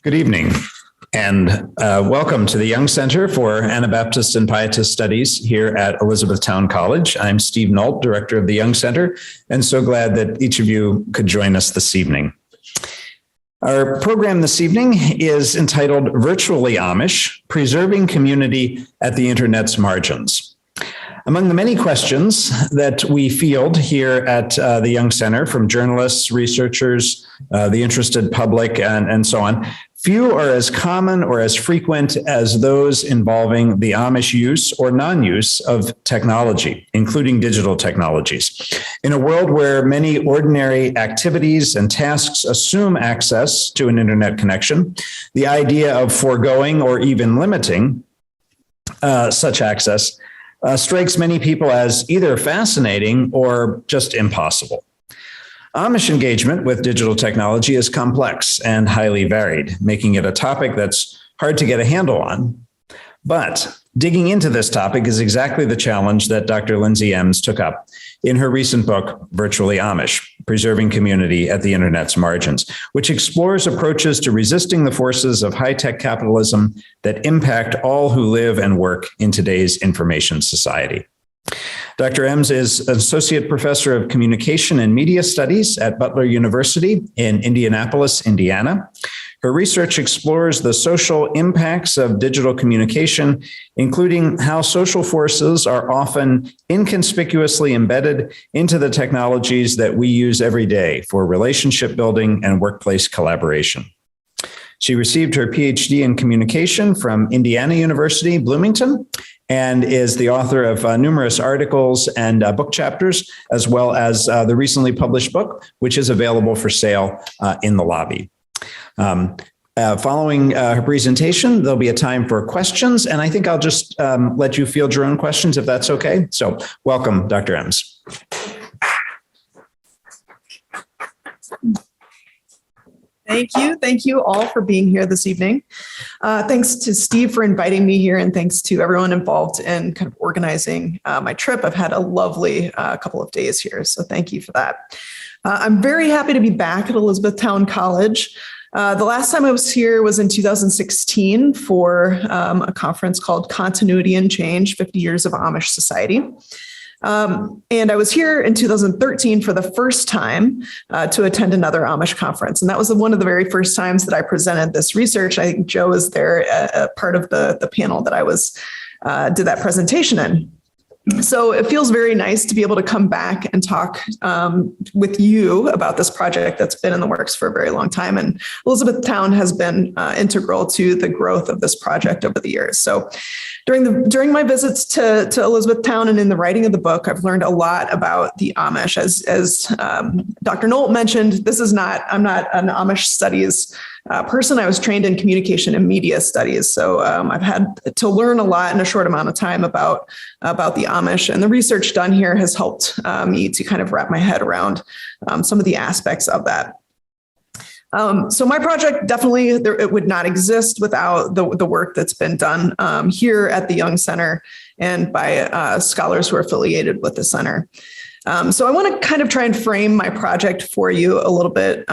Good evening, and welcome to the Young Center for Anabaptist and Pietist Studies here at Elizabethtown College. I'm Steve Nault, Director of the Young Center, and so glad that each of you could join us this evening. Our program this evening is entitled Virtually Amish, Preserving Community at the Internet's Margins. Among the many questions that we field here at the Young Center from journalists, researchers, the interested public, and so on, few are as common or as frequent as those involving the Amish use or non-use of technology, including digital technologies. In a world where many ordinary activities and tasks assume access to an internet connection, the idea of foregoing or even limiting such access strikes many people as either fascinating or just impossible. Amish engagement with digital technology is complex and highly varied, making it a topic that's hard to get a handle on. But digging into this topic is exactly the challenge that Dr. Lindsay Ems took up in her recent book, Virtually Amish, Preserving Community at the Internet's Margins, which explores approaches to resisting the forces of high-tech capitalism that impact all who live and work in today's information society. Dr. Ems is an Associate Professor of Communication and Media Studies at Butler University in Indianapolis, Indiana. Her research explores the social impacts of digital communication, including how social forces are often inconspicuously embedded into the technologies that we use every day for relationship building and workplace collaboration. She received her PhD in communication from Indiana University, Bloomington, and is the author of numerous articles and book chapters, as well as the recently published book, which is available for sale in the lobby. Following her presentation, there'll be a time for questions, and I think I'll just let you field your own questions if that's okay. So welcome, Dr. Ems. Thank you all for being here this evening. Thanks to Steve for inviting me here, and thanks to everyone involved in kind of organizing my trip. I've had a lovely couple of days here, so thank you for that. I'm very happy to be back at Elizabethtown College. The last time I was here was in 2016 for a conference called Continuity and Change, 50 Years of Amish Society. And I was here in 2013 for the first time to attend another Amish conference. And that was one of the very first times that I presented this research. I think Joe was there, part of the panel that I did that presentation in. So it feels very nice to be able to come back and talk with you about this project that's been in the works for a very long time. And Elizabethtown has been integral to the growth of this project over the years. So during my visits to Elizabethtown and in the writing of the book, I've learned a lot about the Amish. As Dr. Nault mentioned, I'm not an Amish studies person. I was trained in communication and media studies. So I've had to learn a lot in a short amount of time about the Amish, and the research done here has helped me to kind of wrap my head around some of the aspects of that. So my project definitely, it would not exist without the work that's been done here at the Young Center and by scholars who are affiliated with the center. So I want to kind of try and frame my project for you a little bit.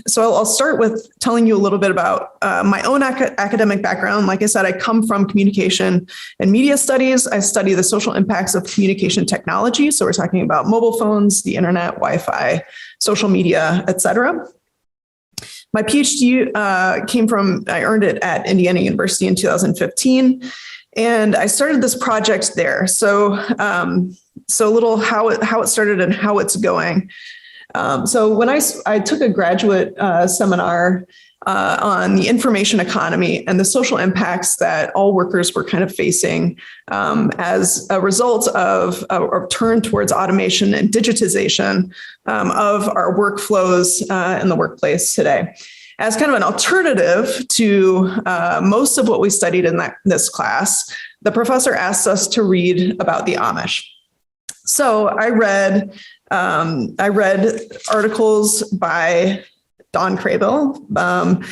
So I'll start with telling you a little bit about my own academic background. Like I said, I come from communication and media studies. I study the social impacts of communication technology. So we're talking about mobile phones, the internet, Wi-Fi, social media, et cetera. My PhD I earned it at Indiana University in 2015. And I started this project there. So a little how it started and how it's going. So when I took a graduate seminar on the information economy and the social impacts that all workers were kind of facing as a result of a turn towards automation and digitization of our workflows in the workplace today. As kind of an alternative to most of what we studied in this class, the professor asked us to read about the Amish. So I read articles by Don Craybill,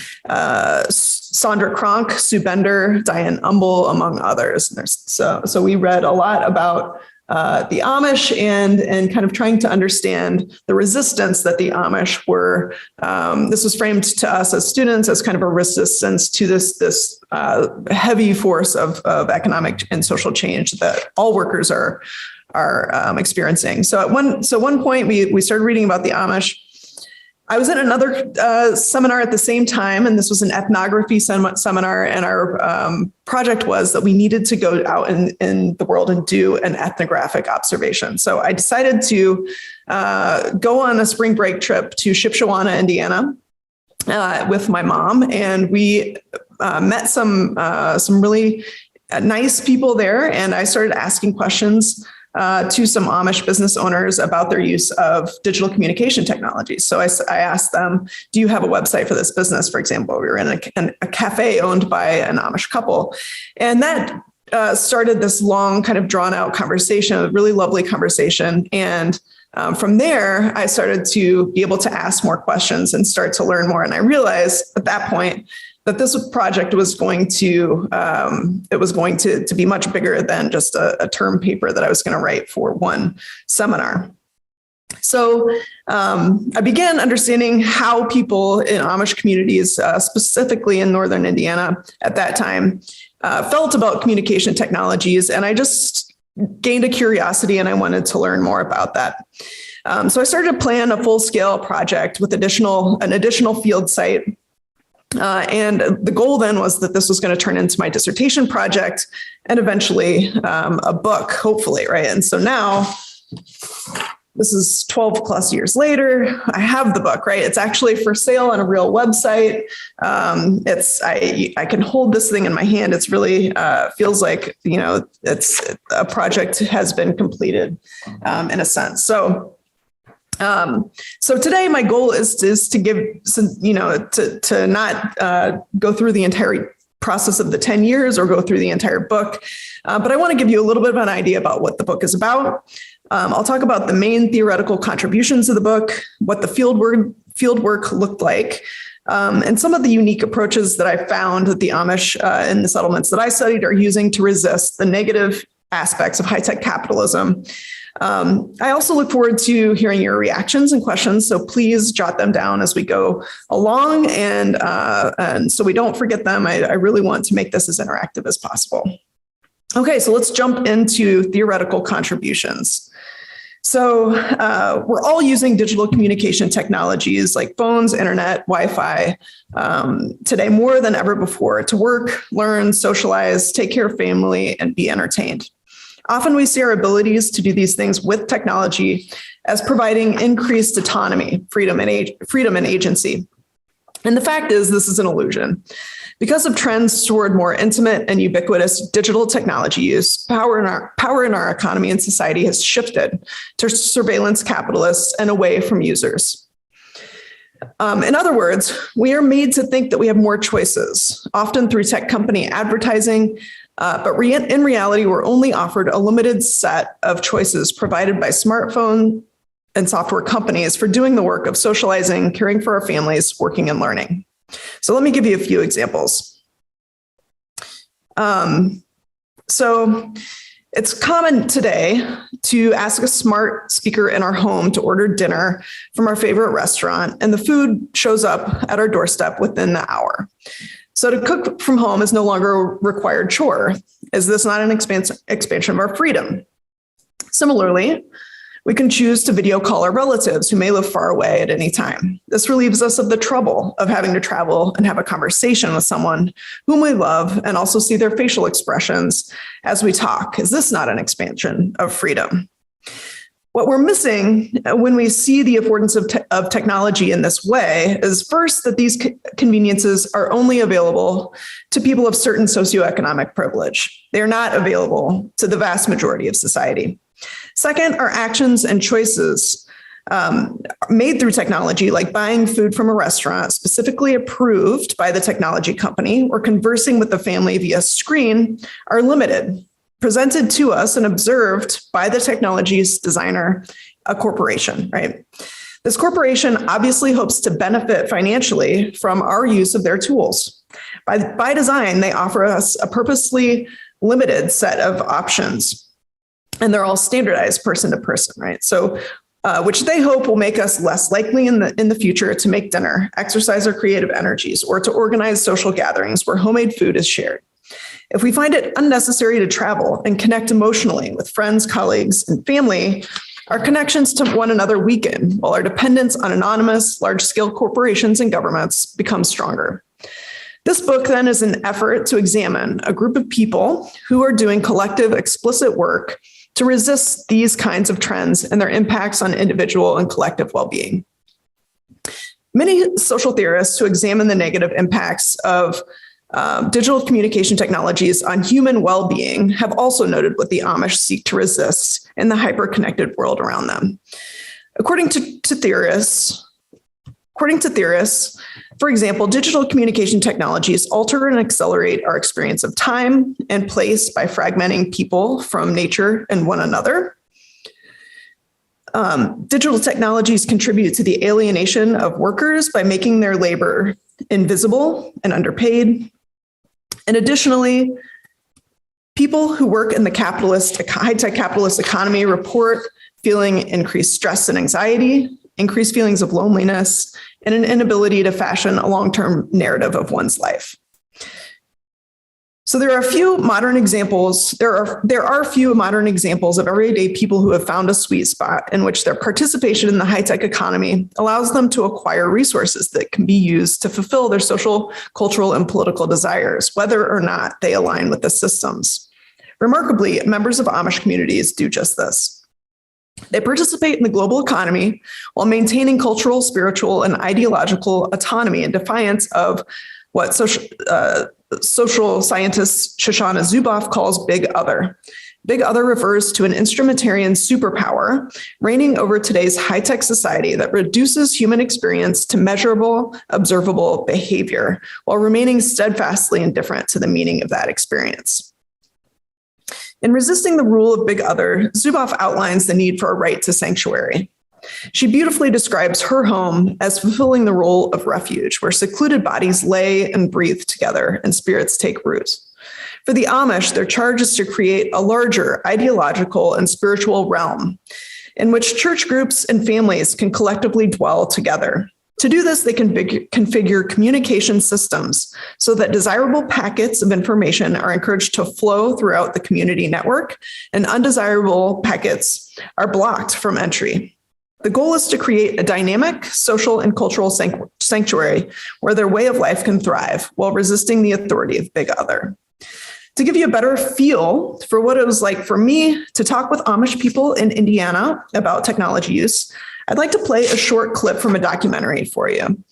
Sandra Cronk, Sue Bender, Diane Umble, among others. So we read a lot about the Amish and kind of trying to understand the resistance that the Amish were. This was framed to us as students as kind of a resistance to this heavy force of economic and social change that all workers are experiencing. So at one point we started reading about the Amish. I was in another seminar at the same time, and this was an ethnography seminar, and our project was that we needed to go out in the world and do an ethnographic observation. So I decided to go on a spring break trip to Shipshewana, Indiana, with my mom, and we met some really nice people there, and I started asking questions to some Amish business owners about their use of digital communication technologies. So I asked them, do you have a website for this business? For example, we were in a cafe owned by an Amish couple. And that started this long kind of drawn out conversation, a really lovely conversation. And from there, I started to be able to ask more questions and start to learn more. And I realized at that point that this project was going to be much bigger than just a term paper that I was going to write for one seminar. So I began understanding how people in Amish communities, specifically in Northern Indiana at that time, felt about communication technologies. And I just gained a curiosity and I wanted to learn more about that. So I started to plan a full-scale project with an additional field site. And the goal then was that this was going to turn into my dissertation project and eventually a book, hopefully, right? And so now, this is 12 plus years later, I have the book, right? It's actually for sale on a real website. I can hold this thing in my hand. It's really feels like, it's a project has been completed in a sense. So today my goal is to give some, to not go through the entire process of the 10 years or go through the entire book. But I want to give you a little bit of an idea about what the book is about. I'll talk about the main theoretical contributions of the book, what the fieldwork looked like, and some of the unique approaches that I found that the Amish in the settlements that I studied are using to resist the negative aspects of high-tech capitalism. I also look forward to hearing your reactions and questions, so please jot them down as we go along, and so we don't forget them. I really want to make this as interactive as possible. Okay, so let's jump into theoretical contributions. So we're all using digital communication technologies like phones, internet, Wi-Fi today more than ever before to work, learn, socialize, take care of family, and be entertained. Often we see our abilities to do these things with technology as providing increased autonomy, freedom, and agency. And the fact is, this is an illusion. Because of trends toward more intimate and ubiquitous digital technology use, power in our economy and society has shifted to surveillance capitalists and away from users. In other words, we are made to think that we have more choices, often through tech company advertising, but in reality, we're only offered a limited set of choices provided by smartphone and software companies for doing the work of socializing, caring for our families, working and learning. So let me give you a few examples. So it's common today to ask a smart speaker in our home to order dinner from our favorite restaurant, and the food shows up at our doorstep within the hour. So to cook from home is no longer a required chore. Is this not an expansion of our freedom? Similarly, we can choose to video call our relatives who may live far away at any time. This relieves us of the trouble of having to travel and have a conversation with someone whom we love and also see their facial expressions as we talk. Is this not an expansion of freedom? What we're missing when we see the affordance of technology in this way is first that these conveniences are only available to people of certain socioeconomic privilege. They are not available to the vast majority of society. Second, our actions and choices made through technology, like buying food from a restaurant specifically approved by the technology company or conversing with the family via screen, are limited, presented to us and observed by the technology's designer, a corporation, right? This corporation obviously hopes to benefit financially from our use of their tools. By design, they offer us a purposely limited set of options. And they're all standardized person to person, right? So, which they hope will make us less likely in the future to make dinner, exercise our creative energies, or to organize social gatherings where homemade food is shared. If we find it unnecessary to travel and connect emotionally with friends, colleagues, and family, our connections to one another weaken, while our dependence on anonymous, large-scale corporations and governments becomes stronger. This book then is an effort to examine a group of people who are doing collective, explicit work to resist these kinds of trends and their impacts on individual and collective well-being. Many social theorists who examine the negative impacts of digital communication technologies on human well-being have also noted what the Amish seek to resist in the hyper-connected world around them. According to theorists, for example, digital communication technologies alter and accelerate our experience of time and place by fragmenting people from nature and one another. Digital technologies contribute to the alienation of workers by making their labor invisible and underpaid. And additionally, people who work in the high-tech capitalist economy report feeling increased stress and anxiety, increased feelings of loneliness, and an inability to fashion a long-term narrative of one's life. So there are a few modern examples. There are a few modern examples of everyday people who have found a sweet spot in which their participation in the high-tech economy allows them to acquire resources that can be used to fulfill their social, cultural, and political desires, whether or not they align with the systems. Remarkably, members of Amish communities do just this. They participate in the global economy while maintaining cultural, spiritual, and ideological autonomy in defiance of what social scientist Shoshana Zuboff calls Big Other. Big Other refers to an instrumentarian superpower reigning over today's high-tech society that reduces human experience to measurable, observable behavior while remaining steadfastly indifferent to the meaning of that experience. In resisting the rule of Big Other, Zuboff outlines the need for a right to sanctuary. She beautifully describes her home as fulfilling the role of refuge, where secluded bodies lay and breathe together and spirits take root. For the Amish, their charge is to create a larger ideological and spiritual realm in which church groups and families can collectively dwell together. To do this, they can configure communication systems so that desirable packets of information are encouraged to flow throughout the community network, and undesirable packets are blocked from entry. The goal is to create a dynamic social and cultural sanctuary where their way of life can thrive while resisting the authority of Big Other. To give you a better feel for what it was like for me to talk with Amish people in Indiana about technology use, I'd like to play a short clip from a documentary for you.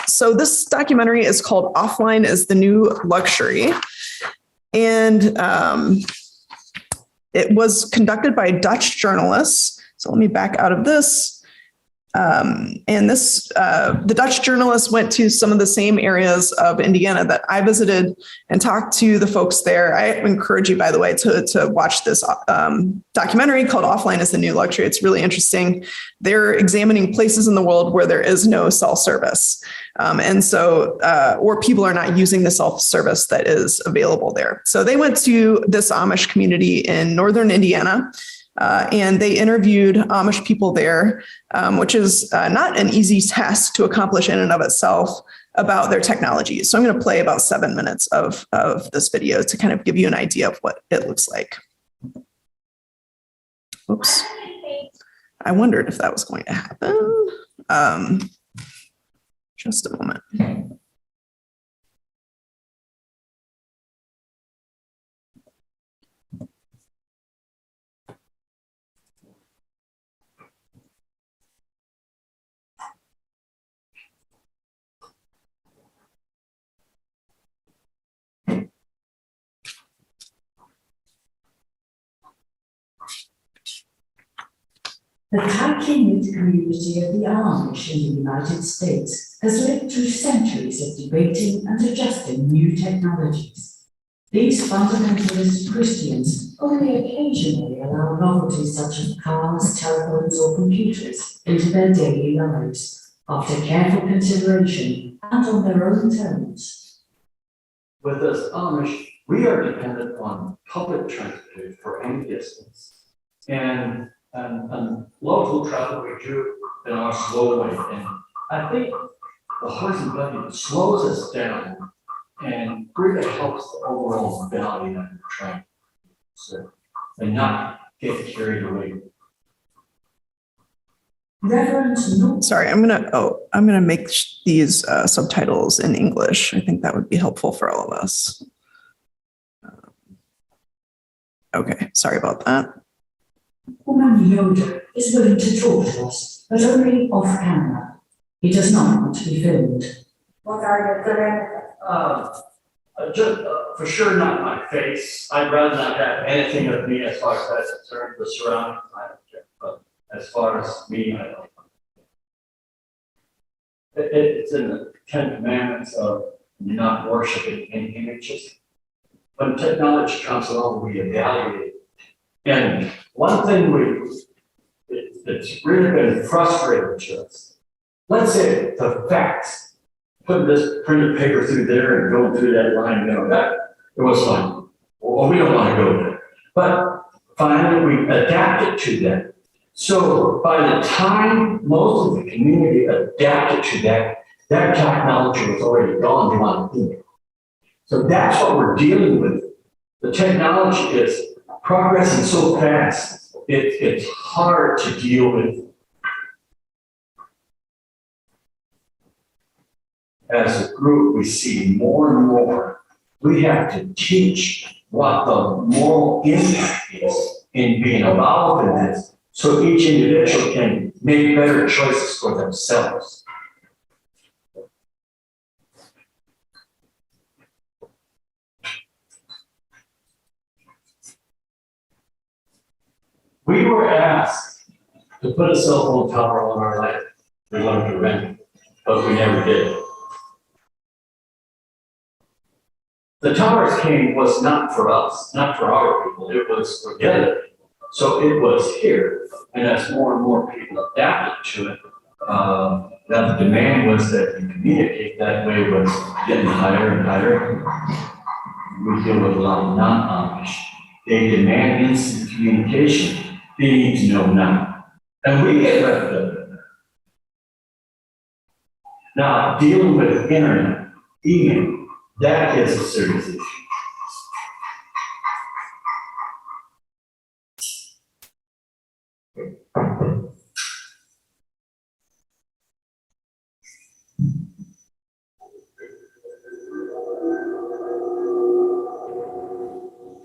So this documentary is called Offline is the New Luxury. And it was conducted by Dutch journalists. So let me back out of this. The Dutch journalists went to some of the same areas of Indiana that I visited and talked to the folks there. I encourage you, by the way, to watch this documentary called Offline is the New Luxury. It's really interesting. They're examining places in the world where there is no self-service. Or people are not using the self-service that is available there. So they went to this Amish community in northern Indiana. And they interviewed Amish people there, which is not an easy task to accomplish in and of itself, about their technology. So I'm going to play about 7 minutes of this video to kind of give you an idea of what it looks like. Oops. I wondered if that was going to happen. Just a moment. The tightly-knit community of the Amish in the United States has lived through centuries of debating and adjusting new technologies. These fundamentalist Christians only occasionally allow novelties such as cars, telephones, or computers into their daily lives, after careful consideration and on their own terms. With us Amish, we are dependent on public transportation for any distance. And local travel we do in our slow way. And I think the horse and buggy slows us down and really helps the overall value that we're trying to serve and not get carried away. Reverend Norton. Sorry, I'm gonna make these subtitles in English. I think that would be helpful for all of us. Okay, sorry about that. Woman Yoda is willing to talk to us, but only off camera. He does not want to be filmed. What are the benefits? Just for sure not my face. I'd rather not have anything of me as far as that's concerned. The surroundings, I don't care. But as far as me, I don't. It's in the Ten Commandments of not worshiping any images. When technology comes along, we evaluate it. And one thing it's really been frustrating to us. Let's say the facts, putting this printed paper through there and going through that line, that it was like, well, we don't want to go there. But finally, we adapted to that. So by the time most of the community adapted to that, that technology was already gone beyond thinking. So that's what we're dealing with. The technology is progressing so fast, it's hard to deal with. As a group, we see more and more. We have to teach what the moral impact is in being involved in this, so each individual can make better choices for themselves. We were asked to put a cell phone tower on our land. We wanted to rent it, but we never did. The towers was not for us, not for our people, it was for the other people. So it was here, and as more and more people adapted to it, now the demand was that you communicate that way was getting higher and higher. We deal with a lot of non-Amish. They demand instant communication. They need to know now. And we get wrapped up in that. Now, dealing with internet, email, that is a serious issue.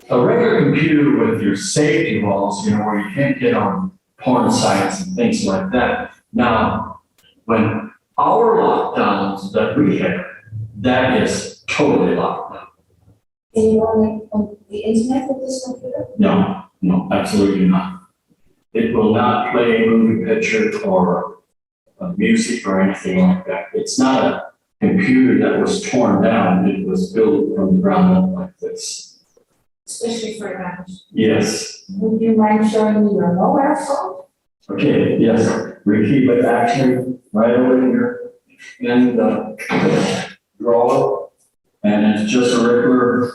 A regular computer with your safety walls, where you can't get on porn sites and things like that. Now, when our lockdowns that we have, that is totally locked down. Can you run on the internet with this computer? No, absolutely not. It will not play a movie picture or music or anything like that. It's not a computer that was torn down. It was built from the ground up like this. Especially for Amish. Yes. Would you mind showing me your mobile phone? Okay, yes. We keep it actually right over here in the drawer. And it's just a regular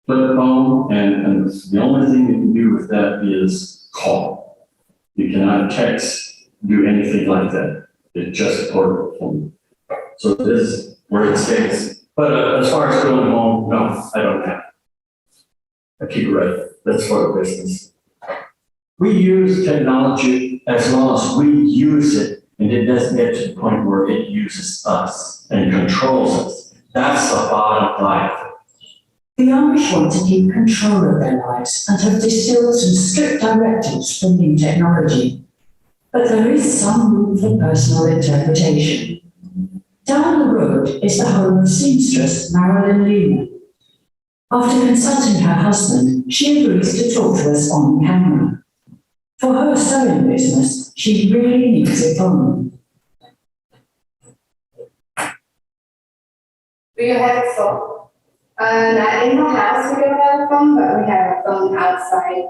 flip phone. And the only thing you can do with that is call. You cannot text, do anything like that. It's just a portable phone. So this is where it stays. But as far as going home, no, I don't have it. I keep it right. That's for the business. We use technology as long as we use it and it doesn't get to the point where it uses us and controls us. That's the bottom line. The Amish want to keep control of their lives and have distilled some strict directives for new technology. But there is some room for personal interpretation. Down the road is the home of seamstress Marilyn Lehman. After consulting her husband, she agrees to talk to us on camera. For her sewing business, she really needs a phone. Do you have a phone? Not in the house, we don't have a phone, but we have a phone outside.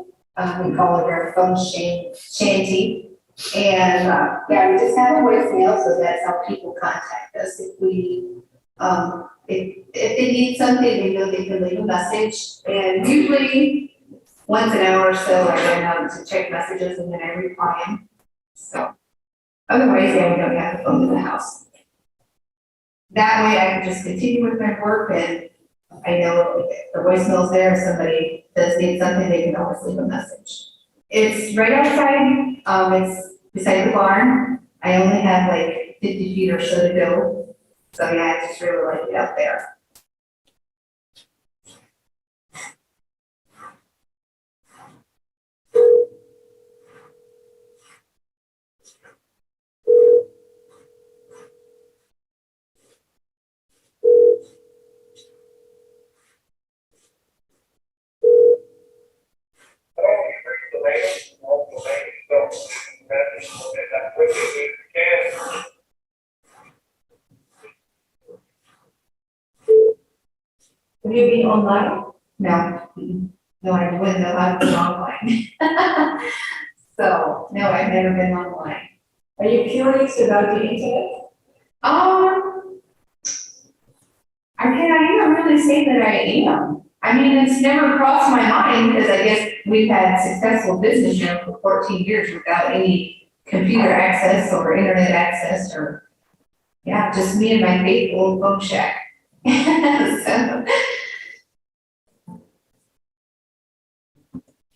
We call it our phone shanty. And we just have a voicemail, so that's how people contact us if we if they need something, they know they can leave a message. And usually once an hour or so, I go out to check messages and then I reply them. So otherwise, yeah, we don't have the phone in the house. That way I can just continue with my work, and I know if the voicemail's there, if somebody does need something, they can always leave a message. It's right outside, it's beside the barn. I only have like 50 feet or so to go. So yeah, I just really like it out there. Have you been online? No. No, I wouldn't know how to be online. So, no, I've never been online. Are you curious about the internet? I cannot even really say that I am. I mean, it's never crossed my mind because I guess we've had successful business here for 14 years without any computer access or internet access or, yeah, just me and my faithful phone shack. So,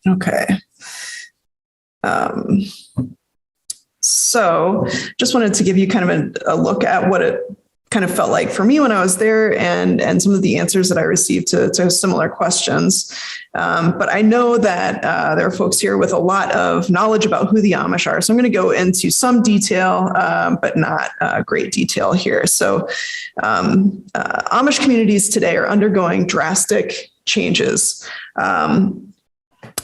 Okay. So just wanted to give you kind of a look at what it kind of felt like for me when I was there and some of the answers that I received to similar questions. But I know that there are folks here with a lot of knowledge about who the Amish are. So I'm going to go into some detail, but not great detail here. So Amish communities today are undergoing drastic changes.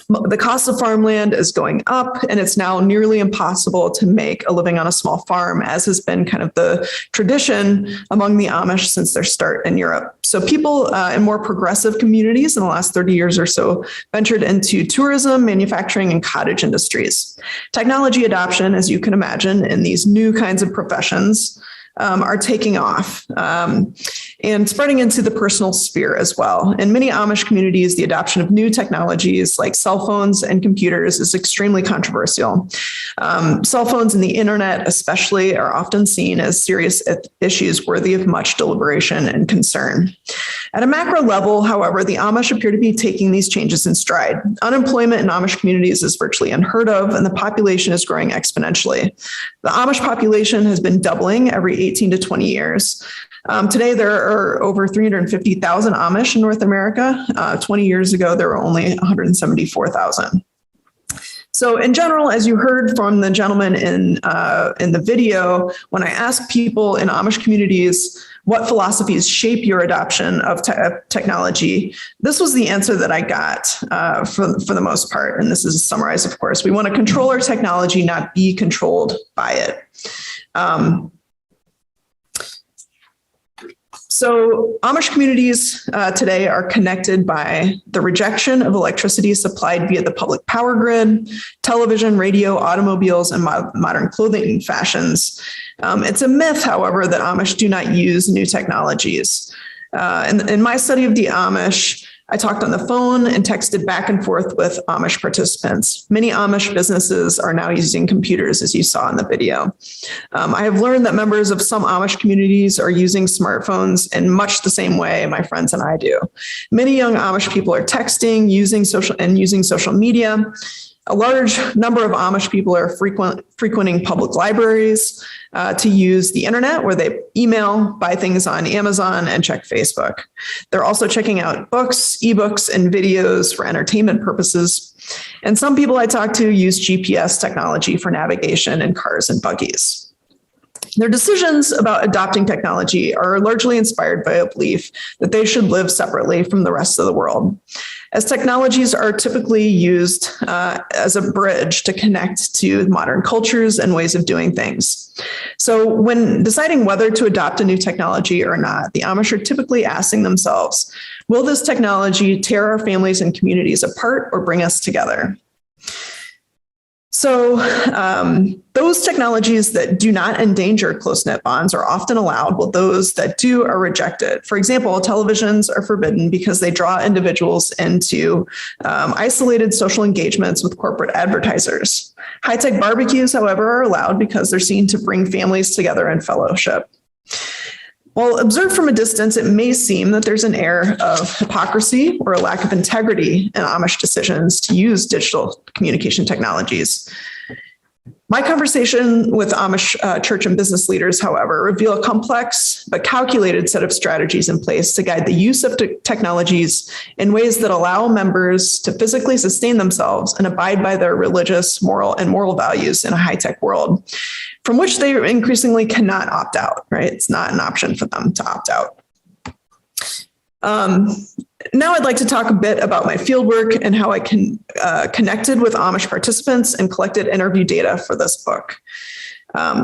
The cost of farmland is going up, and it's now nearly impossible to make a living on a small farm, as has been kind of the tradition among the Amish since their start in Europe. So people in more progressive communities in the last 30 years or so ventured into tourism, manufacturing, and cottage industries. Technology adoption, as you can imagine, in these new kinds of professions are taking off and spreading into the personal sphere as well. In many Amish communities, the adoption of new technologies like cell phones and computers is extremely controversial. Cell phones and the internet especially are often seen as serious issues worthy of much deliberation and concern. At a macro level, however, the Amish appear to be taking these changes in stride. Unemployment in Amish communities is virtually unheard of, and the population is growing exponentially. The Amish population has been doubling every 18 to 20 years. Today, there are over 350,000 Amish in North America. 20 years ago, there were only 174,000. So in general, as you heard from the gentleman in the video, when I ask people in Amish communities what philosophies shape your adoption of technology, this was the answer that I got for the most part. And this is summarized, of course. We want to control our technology, not be controlled by it. So Amish communities today are connected by the rejection of electricity supplied via the public power grid, television, radio, automobiles, and modern clothing fashions. It's a myth, however, that Amish do not use new technologies. In my study of the Amish, I talked on the phone and texted back and forth with Amish participants. Many Amish businesses are now using computers, as you saw in the video. I have learned that members of some Amish communities are using smartphones in much the same way my friends and I do. Many young Amish people are texting, using social media. A large number of Amish people are frequenting public libraries to use the internet, where they email, buy things on Amazon, and check Facebook. They're also checking out books, ebooks, and videos for entertainment purposes. And some people I talk to use GPS technology for navigation in cars and buggies. Their decisions about adopting technology are largely inspired by a belief that they should live separately from the rest of the world, as technologies are typically used as a bridge to connect to modern cultures and ways of doing things. So when deciding whether to adopt a new technology or not, the Amish are typically asking themselves, will this technology tear our families and communities apart or bring us together? So those technologies that do not endanger close-knit bonds are often allowed, while those that do are rejected. For example, televisions are forbidden because they draw individuals into isolated social engagements with corporate advertisers. High-tech barbecues, however, are allowed because they're seen to bring families together in fellowship. While observed from a distance, it may seem that there's an air of hypocrisy or a lack of integrity in Amish decisions to use digital communication technologies. My conversation with Amish church and business leaders, however, reveal a complex but calculated set of strategies in place to guide the use of technologies in ways that allow members to physically sustain themselves and abide by their religious, moral values in a high-tech world, from which they increasingly cannot opt out, right? It's not an option for them to opt out. Now I'd like to talk a bit about my fieldwork and how I connected with Amish participants and collected interview data for this book.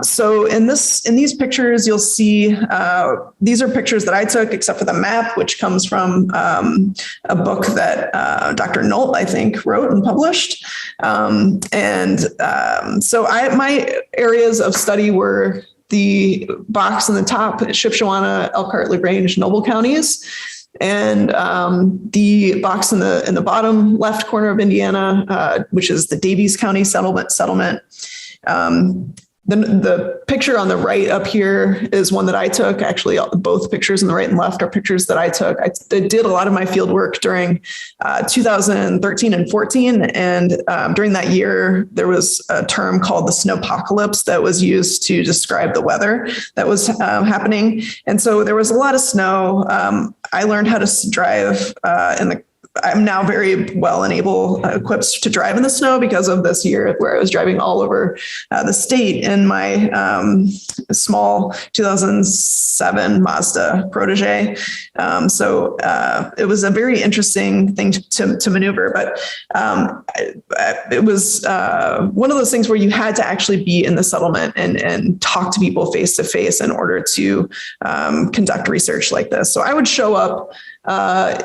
So in these pictures, you'll see these are pictures that I took, except for the map, which comes from a book that Dr. Nolt, I think, wrote and published. So my areas of study were the box in the top, Shipshewana, Elkhart, LaGrange, Noble counties. And the box in the bottom left corner of Indiana, which is the Davies County settlement. The picture on the right up here is one that I took. Actually, both pictures on the right and left are pictures that I took. I did a lot of my field work during 2013 and 14. And during that year, there was a term called the snowpocalypse that was used to describe the weather that was happening. And so there was a lot of snow. I learned how to drive I'm now very well and equipped to drive in the snow because of this year where I was driving all over the state in my small 2007 Mazda Protege. So it was a very interesting thing to maneuver, but it was one of those things where you had to actually be in the settlement and talk to people face to face in order to conduct research like this. So I would show up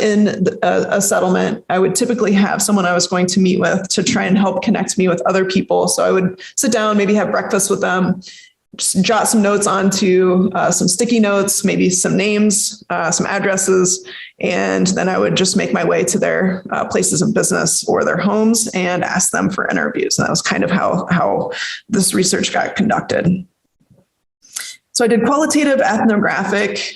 in a settlement. I would typically have someone I was going to meet with to try and help connect me with other people. So I would sit down, maybe have breakfast with them, just jot some notes onto some sticky notes, maybe some names, some addresses, and then I would just make my way to their places of business or their homes and ask them for interviews. And that was kind of how this research got conducted. So I did qualitative ethnographic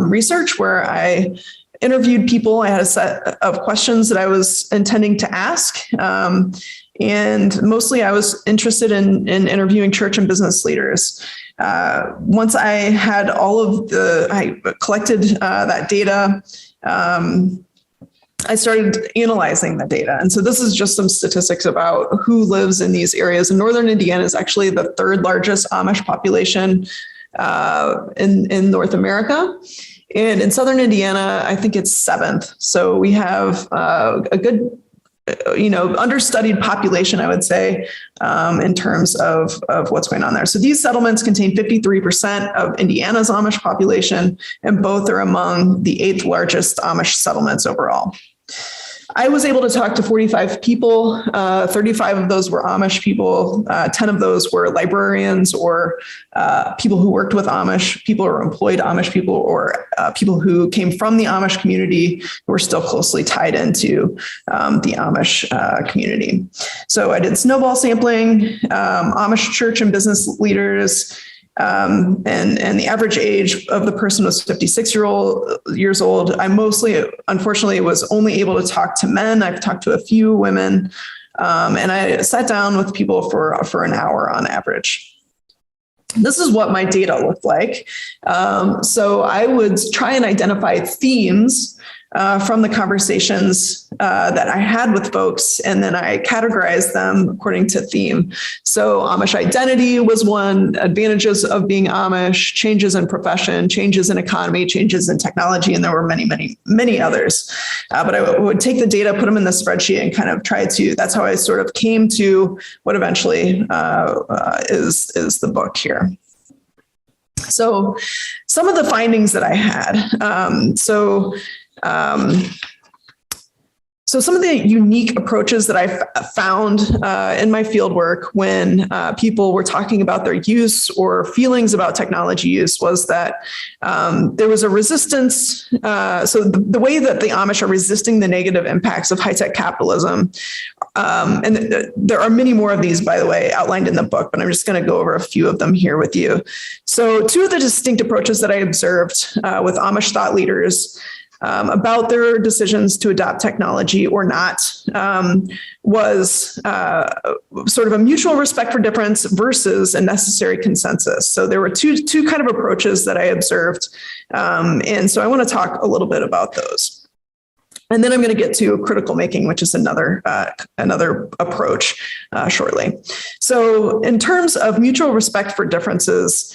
research where I interviewed people. I had a set of questions that I was intending to ask. And mostly I was interested in interviewing church and business leaders. Once I had I collected that data, I started analyzing the data. And so this is just some statistics about who lives in these areas. And Northern Indiana is actually the third largest Amish population in North America. And in Southern Indiana, I think it's seventh. So we have a good, understudied population, I would say, in terms of what's going on there. So these settlements contain 53% of Indiana's Amish population, and both are among the 8th largest Amish settlements overall. I was able to talk to 45 people. 35 of those were Amish people. 10 of those were librarians or people who worked with Amish, people who were employed Amish people, or people who came from the Amish community who were still closely tied into the Amish community. So I did snowball sampling, Amish church and business leaders, and the average age of the person was 56 years old. I mostly, unfortunately, was only able to talk to men. I've talked to a few women, and I sat down with people for an hour on average. This is what my data looked like. So I would try and identify themes from the conversations that I had with folks, and then I categorized them according to theme. So Amish identity was one, advantages of being Amish, changes in profession, changes in economy, changes in technology, and there were many, many, many others. But I would take the data, put them in the spreadsheet, and kind of try to, that's how I sort of came to what eventually is the book here. So some of the findings that I had. So some of the unique approaches that I found in my field work when people were talking about their use or feelings about technology use was that there was a resistance. So the way that the Amish are resisting the negative impacts of high-tech capitalism, and there are many more of these, by the way, outlined in the book, but I'm just going to go over a few of them here with you. So two of the distinct approaches that I observed with Amish thought leaders about their decisions to adopt technology or not was sort of a mutual respect for difference versus a necessary consensus. So there were two kind of approaches that I observed. And so I want to talk a little bit about those. And then I'm going to get to critical making, which is another approach shortly. So in terms of mutual respect for differences,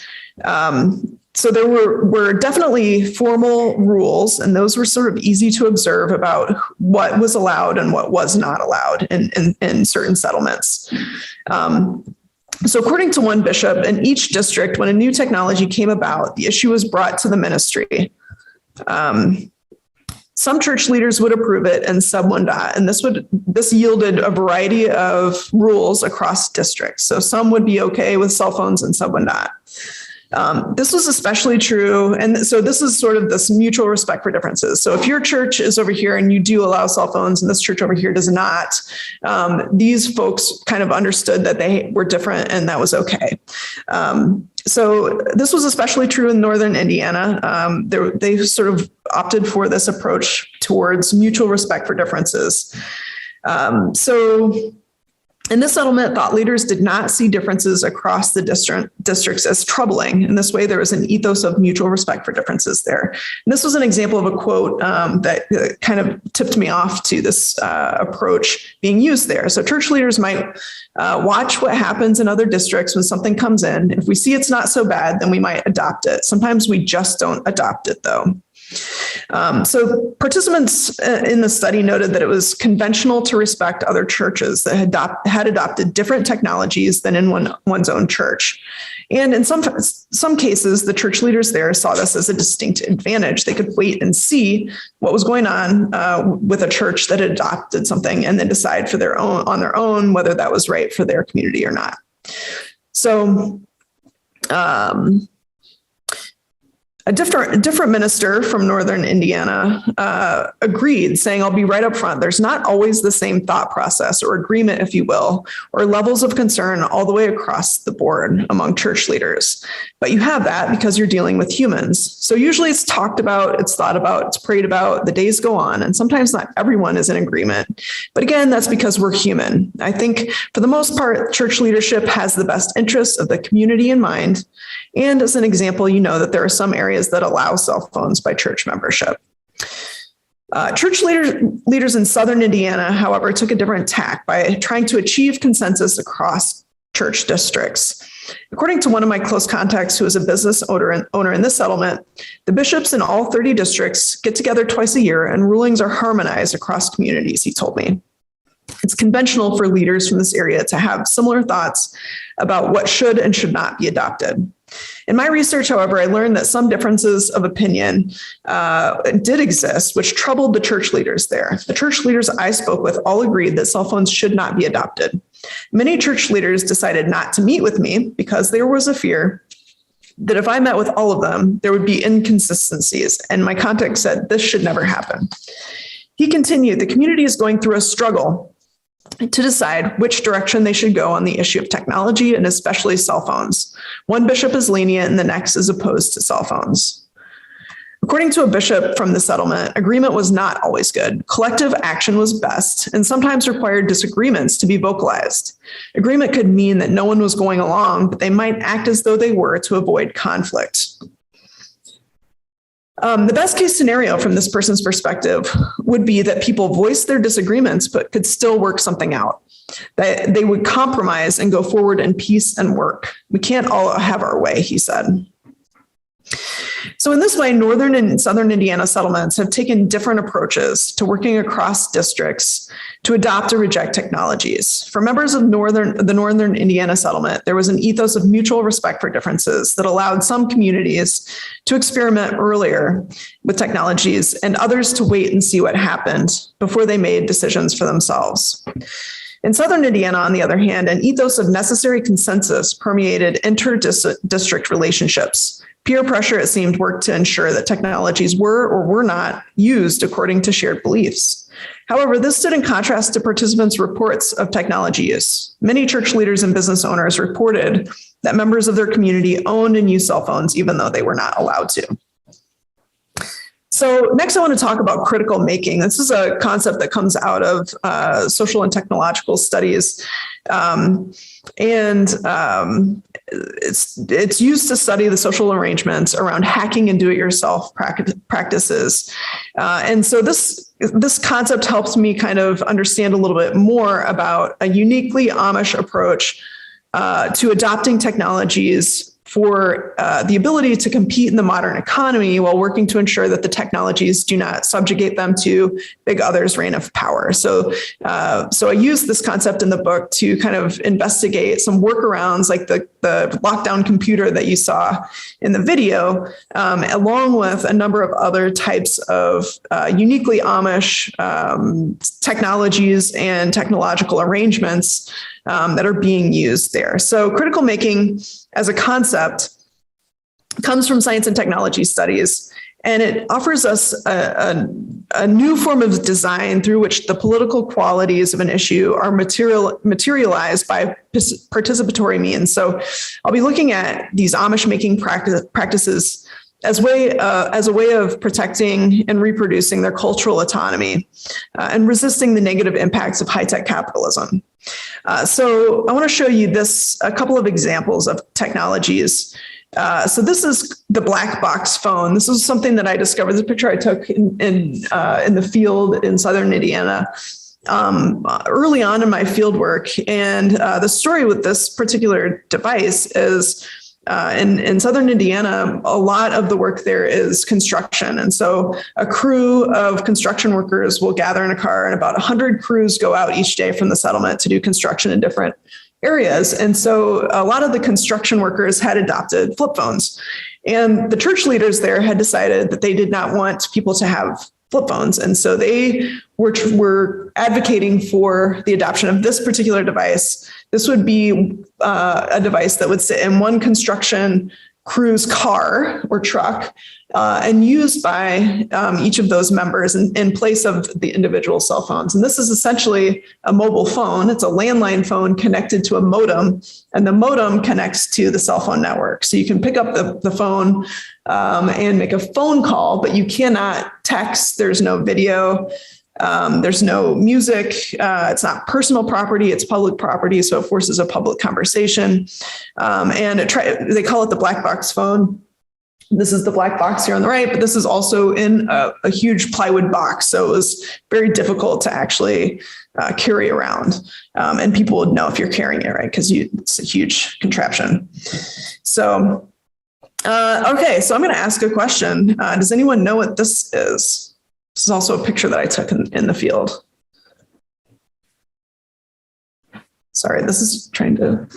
so there were definitely formal rules, and those were sort of easy to observe about what was allowed and what was not allowed in certain settlements. So according to one bishop, in each district, when a new technology came about, the issue was brought to the ministry. Some church leaders would approve it and some would not. And this yielded a variety of rules across districts. So some would be okay with cell phones and some would not. This was especially true. And so this is sort of this mutual respect for differences. So if your church is over here and you do allow cell phones and this church over here does not, these folks kind of understood that they were different and that was okay. So this was especially true in northern Indiana. They sort of opted for this approach towards mutual respect for differences. So in this settlement, thought leaders did not see differences across the districts as troubling. In this way, there was an ethos of mutual respect for differences there. And this was an example of a quote that kind of tipped me off to this approach being used there. So church leaders might watch what happens in other districts when something comes in. If we see it's not so bad, then we might adopt it. Sometimes we just don't adopt it, though. So participants in the study noted that it was conventional to respect other churches that had adopted different technologies than in one's own church. And in some cases, the church leaders there saw this as a distinct advantage. They could wait and see what was going on with a church that had adopted something and then decide on their own whether that was right for their community or not. So a different minister from northern Indiana agreed, saying, I'll be right up front. There's not always the same thought process or agreement, if you will, or levels of concern all the way across the board among church leaders. But you have that because you're dealing with humans. So usually it's talked about, it's thought about, it's prayed about, the days go on, and sometimes not everyone is in agreement. But again, that's because we're human. I think for the most part, church leadership has the best interests of the community in mind. And as an example, you know that there are some areas that allow cell phones by church membership. Church leaders in southern Indiana, however, took a different tack by trying to achieve consensus across church districts. According to one of my close contacts who is a business owner in this settlement, the bishops in all 30 districts get together twice a year and rulings are harmonized across communities, he told me. It's conventional for leaders from this area to have similar thoughts about what should and should not be adopted. In my research, however, I learned that some differences of opinion did exist, which troubled the church leaders there. The church leaders I spoke with all agreed that cell phones should not be adopted. Many church leaders decided not to meet with me because there was a fear that if I met with all of them, there would be inconsistencies. And my contact said, this should never happen. He continued, the community is going through a struggle to decide which direction they should go on the issue of technology and especially cell phones. One bishop is lenient and the next is opposed to cell phones. According to a bishop from the settlement, agreement was not always good. Collective action was best and sometimes required disagreements to be vocalized. Agreement could mean that no one was going along, but they might act as though they were to avoid conflict. The best case scenario from this person's perspective would be that people voiced their disagreements, but could still work something out, that they would compromise and go forward in peace and work. We can't all have our way, he said. So in this way, Northern and Southern Indiana settlements have taken different approaches to working across districts to adopt or reject technologies. For members of the Northern Indiana settlement, there was an ethos of mutual respect for differences that allowed some communities to experiment earlier with technologies and others to wait and see what happened before they made decisions for themselves. In Southern Indiana, on the other hand, an ethos of necessary consensus permeated inter-district relationships. Peer pressure, it seemed, worked to ensure that technologies were or were not used according to shared beliefs. However, this stood in contrast to participants' reports of technology use. Many church leaders and business owners reported that members of their community owned and used cell phones, even though they were not allowed to. So next, I want to talk about critical making. This is a concept that comes out of social and technological studies. It's used to study the social arrangements around hacking and do-it-yourself practices. And so this concept helps me kind of understand a little bit more about a uniquely Amish approach to adopting technologies for the ability to compete in the modern economy while working to ensure that the technologies do not subjugate them to big others' reign of power. So I use this concept in the book to kind of investigate some workarounds like the lockdown computer that you saw in the video, along with a number of other types of uniquely Amish technologies and technological arrangements that are being used there. So critical making as a concept comes from science and technology studies, and it offers us a new form of design through which the political qualities of an issue are materialized by participatory means. So I'll be looking at these Amish making practices as a way of protecting and reproducing their cultural autonomy and resisting the negative impacts of high-tech capitalism. So I want to show you a couple of examples of technologies. So this is the black box phone. This is something that I discovered. This picture I took in the field in Southern Indiana early on in my field work. And the story with this particular device is in Southern Indiana, a lot of the work there is construction. And so a crew of construction workers will gather in a car, and about 100 crews go out each day from the settlement to do construction in different areas. And so a lot of the construction workers had adopted flip phones. And the church leaders there had decided that they did not want people to have flip phones. And so they were advocating for the adoption of this particular device. This would be a device that would sit in one construction crew's car or truck and used by each of those members in place of the individual cell phones. And this is essentially a mobile phone. It's a landline phone connected to a modem, and the modem connects to the cell phone network. So you can pick up the phone and make a phone call, but you cannot text. There's no video. There's no music. It's not personal property. It's public property. So it forces a public conversation. And they call it the black box phone. This is the black box here on the right, but this is also in a huge plywood box. So it was very difficult to actually carry around. And people would know if you're carrying it, right? Because it's a huge contraption. So, okay, so I'm going to ask a question. Does anyone know what this is? This is also a picture that I took in the field. Sorry, this is trying to,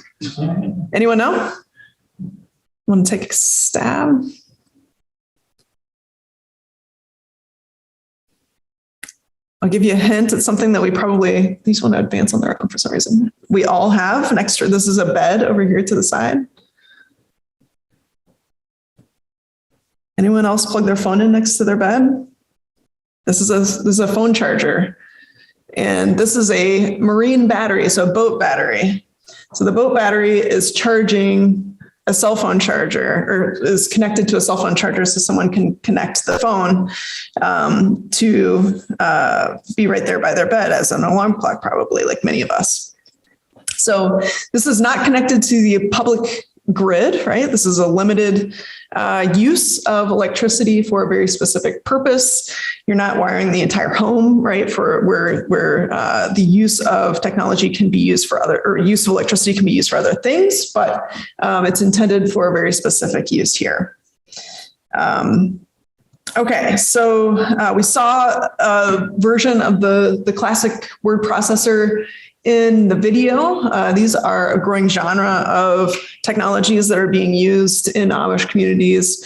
anyone know? Want to take a stab? I'll give you a hint. It's something that we probably, these want to advance on their own for some reason. We all have an extra, this is a bed over here to the side. Anyone else plug their phone in next to their bed? This is a phone charger, and this is a marine battery, so a boat battery. So the boat battery is charging a cell phone charger, or is connected to a cell phone charger, so someone can connect the phone to be right there by their bed as an alarm clock, probably, like many of us. So this is not connected to the public grid, right? This is a limited use of electricity for a very specific purpose. You're not wiring the entire home, right? For where the use of technology can be used for other, or use of electricity can be used for other things, but it's intended for a very specific use here. Okay, so we saw a version of the classic word processor in the video. These are a growing genre of technologies that are being used in Amish communities.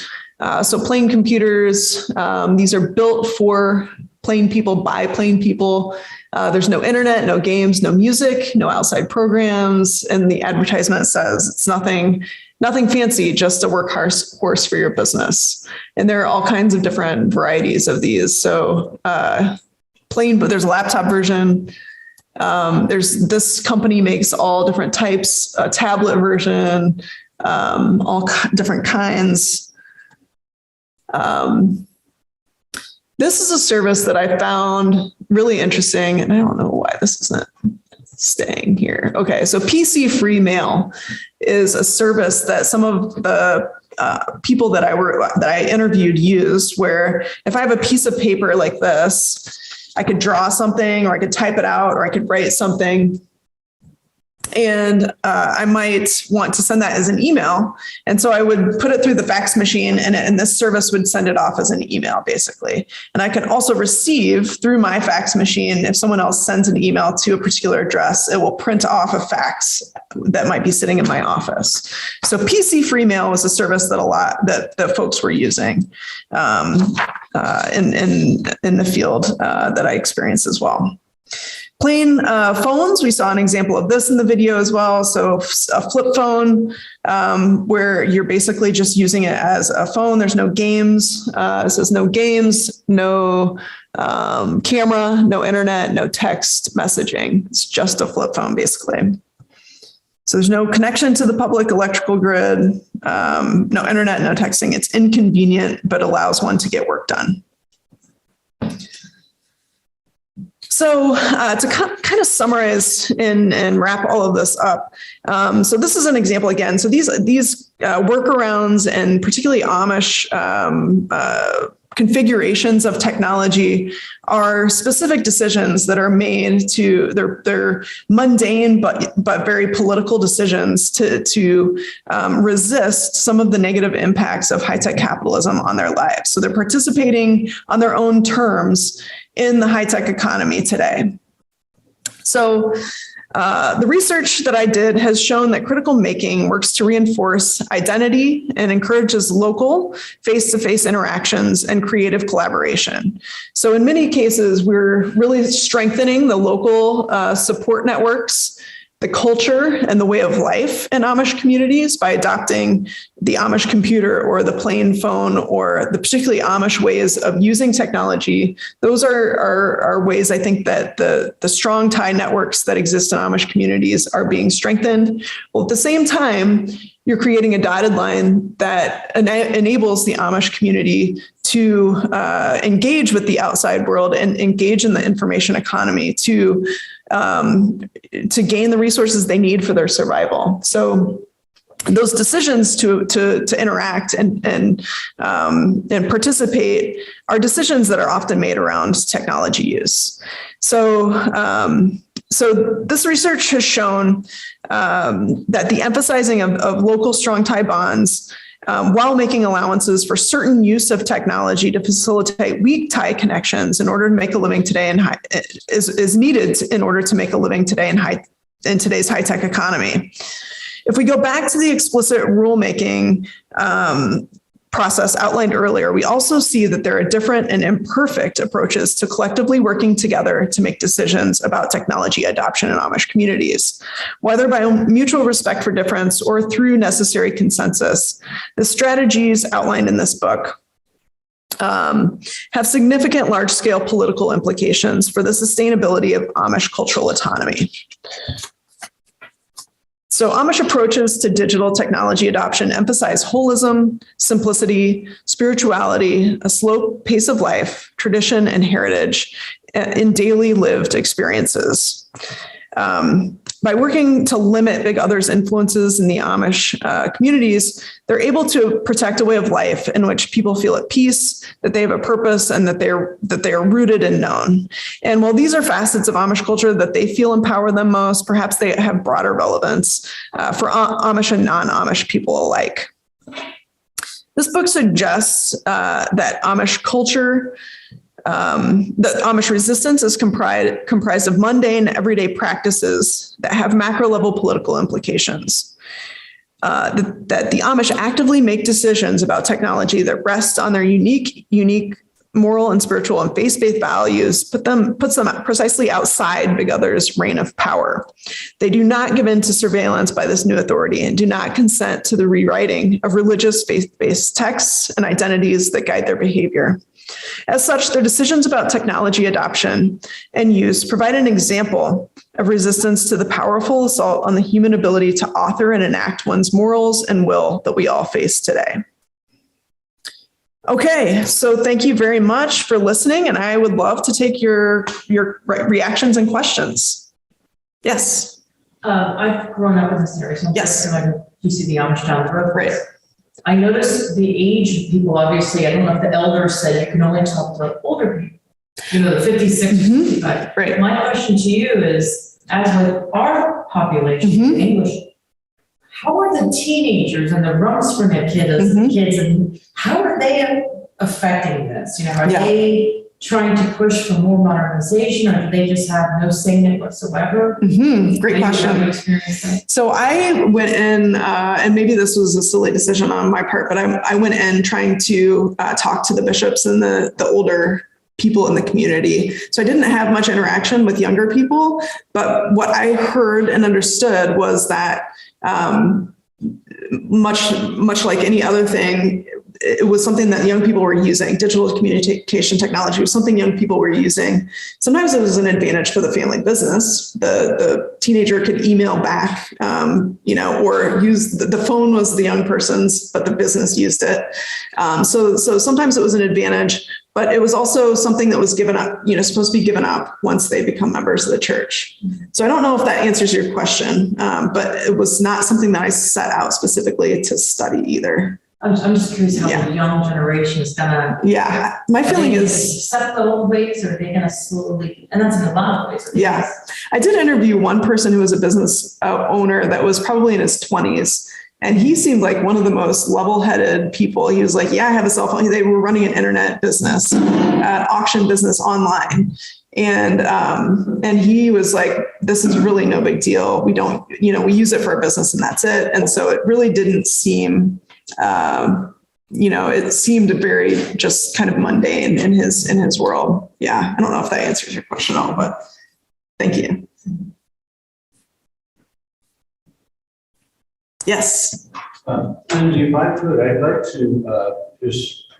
So plain computers, these are built for plain people by plain people. There's no internet, no games, no music, no outside programs. And the advertisement says it's nothing fancy, just a workhorse for your business. And there are all kinds of different varieties of these. So plain, but there's a laptop version. There's this company makes all different types, a tablet version, all different kinds. This is a service that I found really interesting, and I don't know why this isn't staying here. Okay, so PC Free Mail is a service that some of the people that I interviewed used, where if I have a piece of paper like this, I could draw something, or I could type it out, or I could write something. And I might want to send that as an email. And so I would put it through the fax machine, and this service would send it off as an email, basically. And I can also receive through my fax machine, if someone else sends an email to a particular address, it will print off a fax that might be sitting in my office. So PC Free Mail was a service that folks were using in the field that I experienced as well. Plain phones, we saw an example of this in the video as well. So a flip phone, where you're basically just using it as a phone. There's no games. It says no games, no camera, no internet, no text messaging. It's just a flip phone, basically. So there's no connection to the public electrical grid, no internet, no texting. It's inconvenient, but allows one to get work done. So to kind of summarize and wrap all of this up, so this is an example again. So these workarounds and particularly Amish configurations of technology are specific decisions that are made they're mundane but very political decisions to resist some of the negative impacts of high-tech capitalism on their lives. So they're participating on their own terms in the high-tech economy today. So the research that I did has shown that critical making works to reinforce identity and encourages local face-to-face interactions and creative collaboration. So in many cases, we're really strengthening the local support networks, the culture and the way of life in Amish communities by adopting the Amish computer or the plain phone or the particularly Amish ways of using technology. Those are ways I think that the strong tie networks that exist in Amish communities are being strengthened. Well, at the same time, you're creating a dotted line that enables the Amish community to engage with the outside world and engage in the information economy to gain the resources they need for their survival. So those decisions to interact and participate are decisions that are often made around technology use. So this research has shown that the emphasizing of local strong tie bonds while making allowances for certain use of technology to facilitate weak tie connections in order to make a living today is needed in order to make a living today in today's high-tech economy. If we go back to the explicit rulemaking process outlined earlier, we also see that there are different and imperfect approaches to collectively working together to make decisions about technology adoption in Amish communities. Whether by mutual respect for difference or through necessary consensus, the strategies outlined in this book have significant large-scale political implications for the sustainability of Amish cultural autonomy. So Amish approaches to digital technology adoption emphasize holism, simplicity, spirituality, a slow pace of life, tradition, and heritage in daily lived experiences. By working to limit Big Other's influences in the Amish communities, they're able to protect a way of life in which people feel at peace, that they have a purpose, and that they are rooted and known. And while these are facets of Amish culture that they feel empower them most, perhaps they have broader relevance for Amish and non-Amish people alike. This book suggests that Amish culture, that Amish resistance is comprised of mundane, everyday practices that have macro level political implications. That the Amish actively make decisions about technology that rest on their unique moral and spiritual and faith-based values, puts them precisely outside Big Other's reign of power. They do not give in to surveillance by this new authority and do not consent to the rewriting of religious faith-based texts and identities that guide their behavior. As such, their decisions about technology adoption and use provide an example of resistance to the powerful assault on the human ability to author and enact one's morals and will that we all face today. Okay, so thank you very much for listening, and I would love to take your reactions and questions. Yes. I've grown up in this area, so I'm Yes. you see the Amish down the road. Right. I noticed the age of people, obviously, I don't know if the elders said you can only talk to older people, the 56, Mhm. 55. Right. My question to you is, as with our population, Mhm. English, how are the teenagers and the Rumspringa kids, and how are they affecting this? Are Yeah. they trying to push for more modernization, or do they just have no say in it whatsoever? Great question. So I went in, and maybe this was a silly decision on my part, but I went in trying to talk to the bishops and the older people in the community. So I didn't have much interaction with younger people, but what I heard and understood was that much like any other thing, it was something that young people were using. Digital communication technology was something young people were using. Sometimes it was an advantage for the family business. The teenager could email back, or use the phone was the young person's, but the business used it. So sometimes it was an advantage, but it was also something that was given up, supposed to be given up once they become members of the church. So I don't know if that answers your question, but it was not something that I set out specifically to study either. I'm just curious how Yeah. the young generation is gonna. Yeah, my feeling is, Accept the old ways, or are they gonna slowly, and that's in a lot of ways. yeah. I did interview one person who was a business owner that was probably in his 20s. And he seemed like one of the most level-headed people. He was like, yeah, I have a cell phone. They were running an internet business, auction business online. And he was like, this is really no big deal. We don't, we use it for our business and that's it. And so it really didn't seem, it seemed very just kind of mundane in his world. Yeah. I don't know if that answers your question at all, but thank you. Yes. Lindsay, if I could, I'd like to just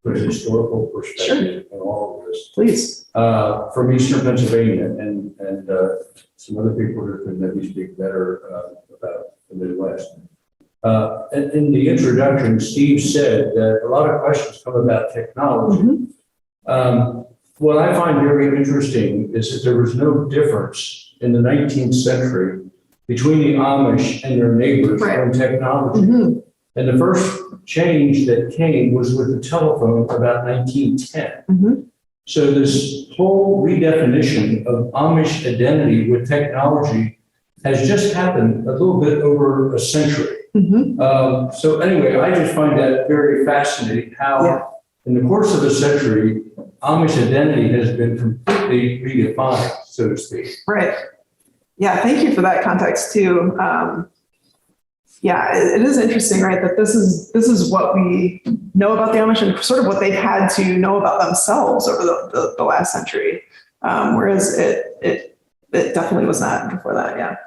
put a historical perspective on all of this. Please. From Eastern Pennsylvania and some other people who can maybe speak better about the Midwest. In the introduction, Steve said that a lot of questions come about technology. What I find very interesting is that there was no difference in the 19th century between the Amish and their neighbors on technology. And the first change that came was with the telephone about 1910. So this whole redefinition of Amish identity with technology has just happened a little bit over a century. So anyway, I just find that very fascinating how in the course of a century, Amish identity has been completely redefined, so to speak. Right. Yeah, thank you for that context too. It is interesting, right? That this is what we know about the Amish and sort of what they've had to know about themselves over the last century. Whereas it definitely was not before that. Yeah.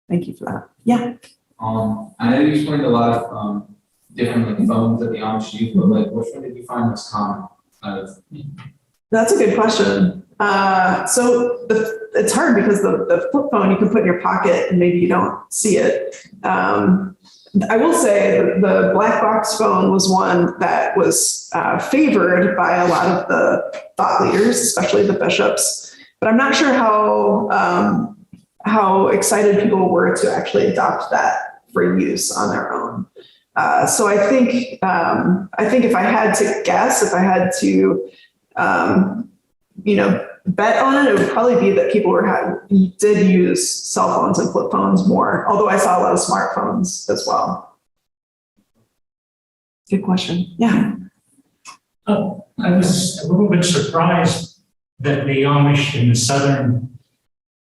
Thank you for that. Yeah. I know you explained a lot of different phones that the Amish use, but which one did you find most common? That's a good question. So it's hard because the flip phone you can put in your pocket and maybe you don't see it. I will say the black box phone was one that was favored by a lot of the thought leaders, especially the bishops. But I'm not sure how excited people were to actually adopt that for use on their own. So I think if I had to guess, if I had to, bet on it, it would probably be that people did use cell phones and flip phones more, although I saw a lot of smartphones as well. Good question. Yeah. Oh, I was a little bit surprised that the Amish in the southern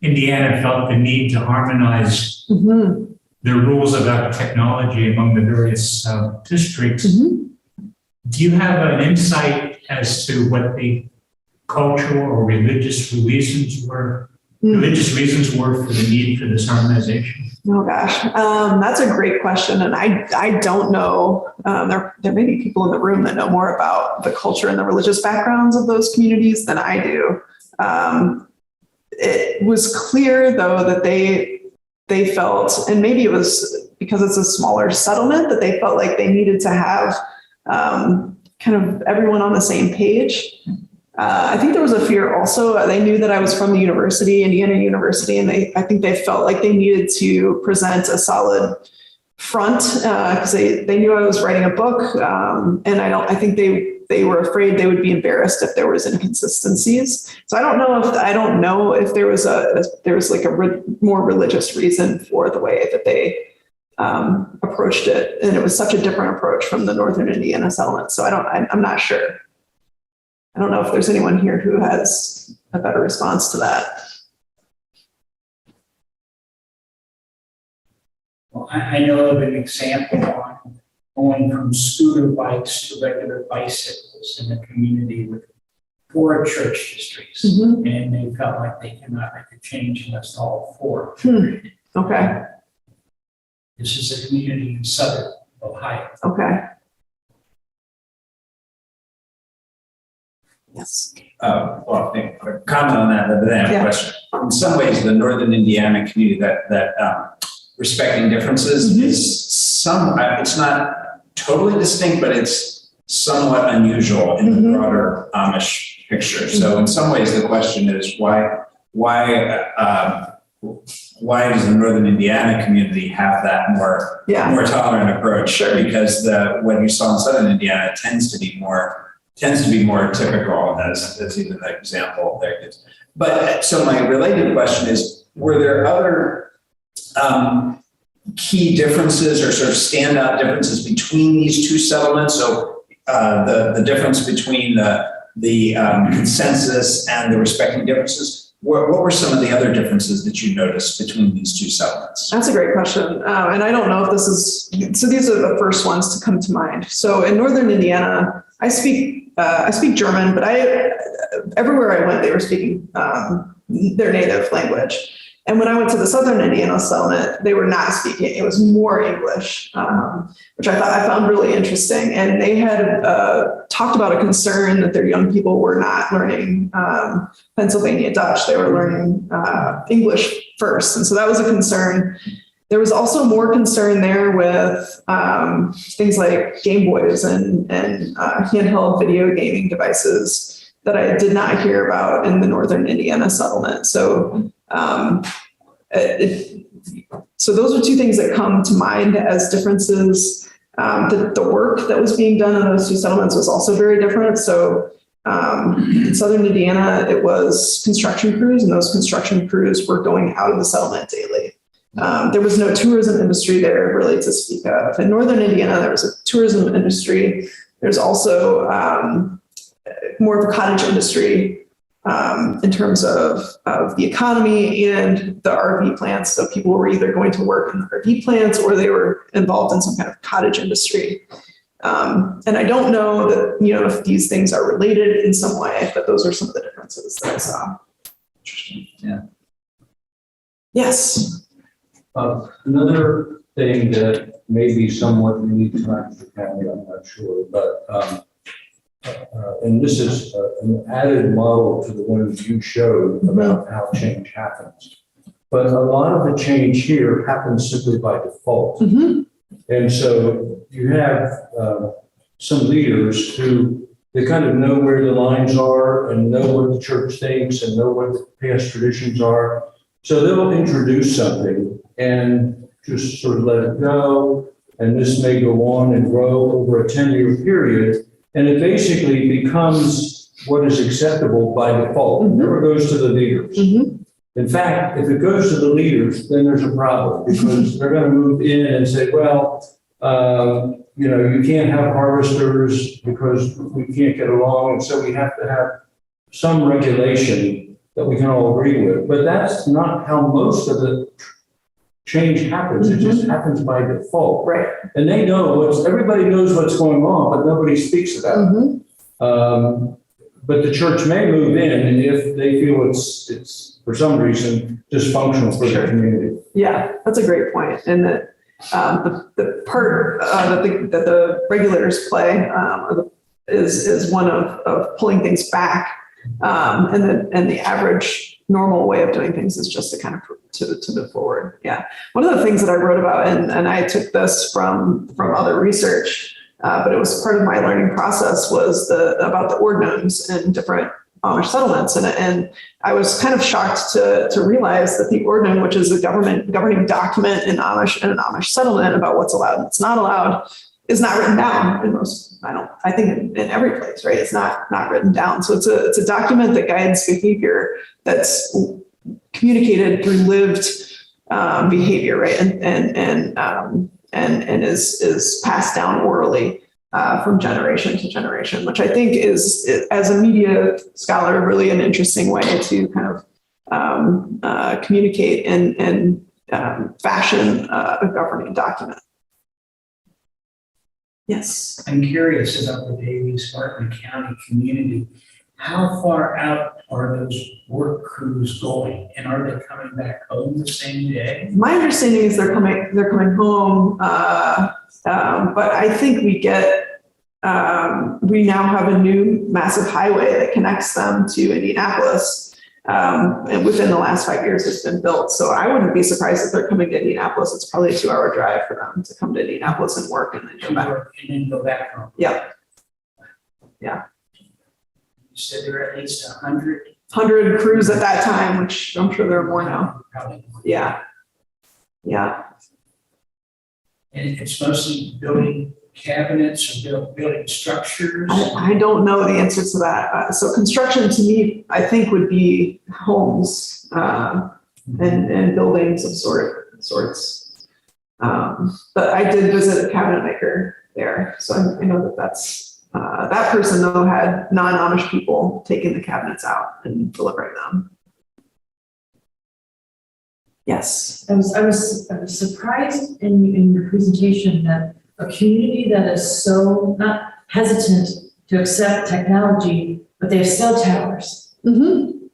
Indiana felt the need to harmonize Mm-hmm. their rules about technology among the various districts. Mm-hmm. Do you have an insight as to what the cultural or religious reasons were for the need for this harmonization? Oh gosh, that's a great question, and I don't know. There may be people in the room that know more about the culture and the religious backgrounds of those communities than I do. It was clear though that they felt, and maybe it was because it's a smaller settlement, that they felt like they needed to have kind of everyone on the same page. I think there was a fear also. They knew that I was from the university, Indiana University, and I think they felt like they needed to present a solid front because they knew I was writing a book, and I think they were afraid they would be embarrassed if there was inconsistencies. So I don't know if there was like a more religious reason for the way that they approached it, and it was such a different approach from the Northern Indiana settlement. So I'm not sure. I don't know if there's anyone here who has a better response to that. Well, I know of an example on going from scooter bikes to regular bicycles in a community with 4 church districts. Mm-hmm. And they felt like they cannot make a change unless all 4. Okay. This is a community in southern Ohio. Okay. Yes. Well, I think a comment on that, but then I have a Yeah. question. In some ways, the Northern Indiana community that respecting differences Mhm. is it's not totally distinct, but it's somewhat unusual in Mhm. the broader Amish picture. So in some ways, the question is why does the Northern Indiana community have that more tolerant approach? Sure. Because what you saw in Southern Indiana tends to be more typical, as even the example there is. But so my related question is, were there other key differences or sort of standout differences between these two settlements? So the difference between the consensus and the respecting differences, what were some of the other differences that you noticed between these two settlements? That's a great question. And I don't know if this is, so these are the first ones to come to mind. So in Northern Indiana, I speak German, but everywhere I went, they were speaking their native language. And when I went to the Southern Indiana settlement, they were not speaking. It was more English, which I found really interesting. And they had talked about a concern that their young people were not learning Pennsylvania Dutch. They were learning English first. And so that was a concern. There was also more concern there with things like Game Boys and handheld video gaming devices that I did not hear about in the Northern Indiana settlement. So so those are two things that come to mind as differences. The work that was being done in those two settlements was also very different. So in Southern Indiana, it was construction crews, and those construction crews were going out of the settlement daily. There was no tourism industry there really to speak of. In Northern Indiana, there was a tourism industry. There's also more of a cottage industry in terms of the economy and the RV plants. So people were either going to work in the RV plants or they were involved in some kind of cottage industry. And I don't know that, if these things are related in some way, but those are some of the differences that I saw. Interesting. Yeah. Yes. Another thing that may be somewhat unique to Lancaster County, I'm not sure, but and this is an added model to the one that you showed about how change happens. But a lot of the change here happens simply by default. Mm-hmm. And so you have some leaders who they kind of know where the lines are and know what the church thinks and know what the past traditions are. So they'll introduce something and just sort of let it go. And this may go on and grow over a 10-year period. And it basically becomes what is acceptable by default. It never goes to the leaders. Mm-hmm. In fact, if it goes to the leaders, then there's a problem because they're going to move in and say, well, You know, you can't have harvesters because we can't get along, and so we have to have some regulation that we can all agree with. But that's not how most of the change happens. It just happens by default. Right. And they know everybody knows what's going on, but nobody speaks about it. But the church may move in if they feel it's for some reason dysfunctional for the community. Yeah, that's a great point. And that the part that the regulators play is one of pulling things back. And the average normal way of doing things is just to kind of to move forward. Yeah. One of the things that I wrote about, and I took this from other research, but it was part of my learning process, was about the ordinance in different Amish settlements. And I was kind of shocked to realize that the ordinance, which is a governing document in an Amish settlement about what's allowed and what's not allowed, is not written down in most, I think in every place, right? It's not written down. So it's a document that guides behavior that's communicated through lived behavior, right? And is passed down orally from generation to generation, which I think is, as a media scholar, really an interesting way to kind of communicate and fashion a governing document. Yes. I'm curious about the Davies-Barton County community. How far out are those work crews going, and are they coming back home the same day? My understanding is they're coming home, but I think we now have a new massive highway that connects them to Indianapolis. And within the last 5 years, it's been built. So I wouldn't be surprised if they're coming to Indianapolis. It's probably a 2-hour drive for them to come to Indianapolis and work and then go back. And then go back home. Yeah. You said there are at least 100 crews at that time, which I'm sure there are more now. Probably more. Yeah. And it's mostly building cabinets or building structures. I don't know the answer to that. So construction to me, I think, would be homes and buildings of sorts. But I did visit a cabinet maker there. So I know that's that person though had non-Amish people taking the cabinets out and delivering them. Yes. I was surprised in your presentation that a community that is so not hesitant to accept technology, but they have cell towers. Mm-hmm.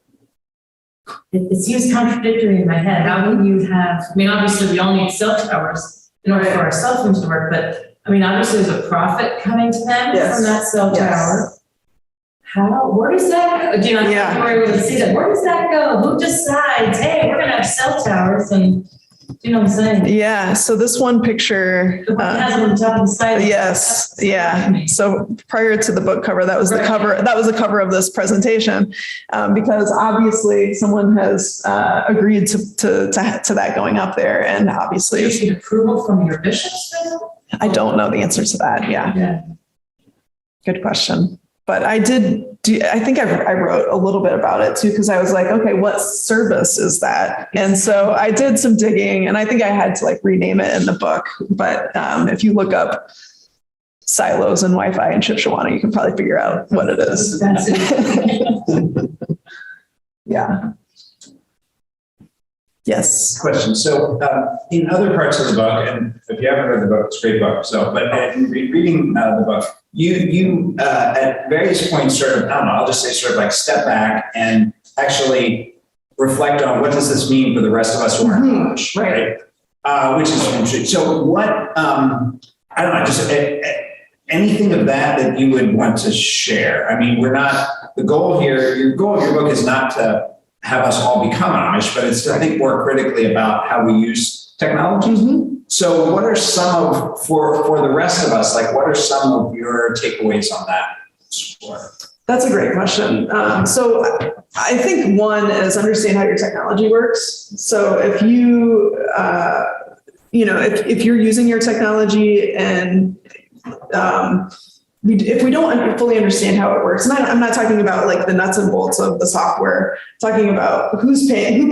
It seems contradictory in my head. How can you have, I mean, obviously we all need cell towers in order for our cell phones to work, but I mean, obviously there's a profit coming to them from that cell tower. Where does that go? Do you know, where we see that? Where does that go? Who decides, hey, we're gonna have cell towers, and do you know what I'm saying? Yeah. So this one picture. The one has on top and side. Yes. Yeah. So prior to the book cover, that was the cover. That was the cover of this presentation, because obviously someone has agreed to that going up there, and obviously Do you need approval from your bishops? I don't know the answer to that. Yeah. Good question. But I think I wrote a little bit about it too, because I was like, okay, what service is that? And so I did some digging, and I think I had to rename it in the book. But if you look up silos and Wi-Fi in Shipshewana, you can probably figure out what it is. Yeah. Yes. Question. So in other parts of the book, and if you haven't read the book, it's a great book. So, but in reading the book, you at various points sort of, I don't know, I'll just say sort of step back and actually reflect on what does this mean for the rest of us who aren't Amish, right? Which is interesting. So what, I don't know, just anything of that you would want to share? I mean, the goal of your book is not to have us all become Amish, but it's to think more critically about how we use technology. Mm-hmm. So what are some for the rest of us, what are some of your takeaways on that score? That's a great question. So I think one is understand how your technology works. So if you, if you're using your technology and if we don't fully understand how it works, and I'm not talking about the nuts and bolts of the software, I'm talking about who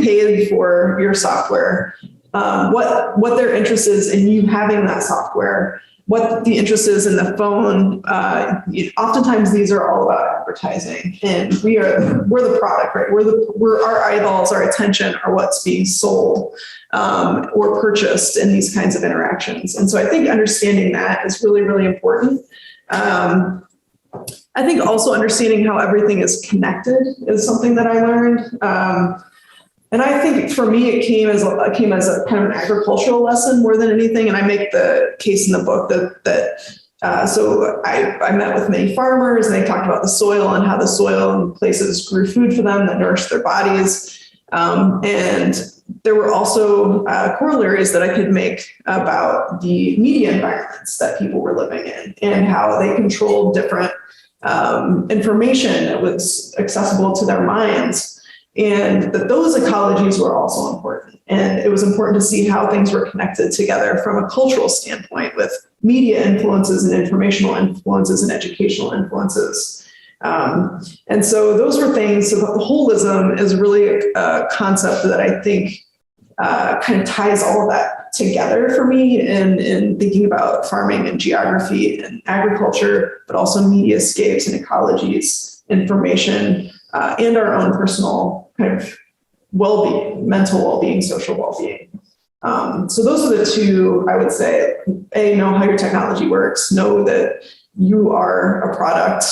paid for your software. what their interest is in you having that software, what the interest is in the phone. Oftentimes these are all about advertising, and we're the product, right? We're our eyeballs, our attention are what's being sold or purchased in these kinds of interactions. And so I think understanding that is really, really important. I think also understanding how everything is connected is something that I learned. And I think for me, it came as a kind of an agricultural lesson more than anything. And I make the case in the book so I met with many farmers, and they talked about the soil and how the soil in places grew food for them that nourished their bodies. And there were also corollaries that I could make about the media environments that people were living in and how they controlled different information that was accessible to their minds. And that those ecologies were also important. And it was important to see how things were connected together from a cultural standpoint with media influences and informational influences and educational influences. And so those were things. So the holism is really a concept that I think kind of ties all of that together for me in thinking about farming and geography and agriculture, but also mediascapes and ecologies, information, and our own personal kind of well-being, mental well-being, social well-being. So those are the two, I would say. A, know how your technology works, know that you are a product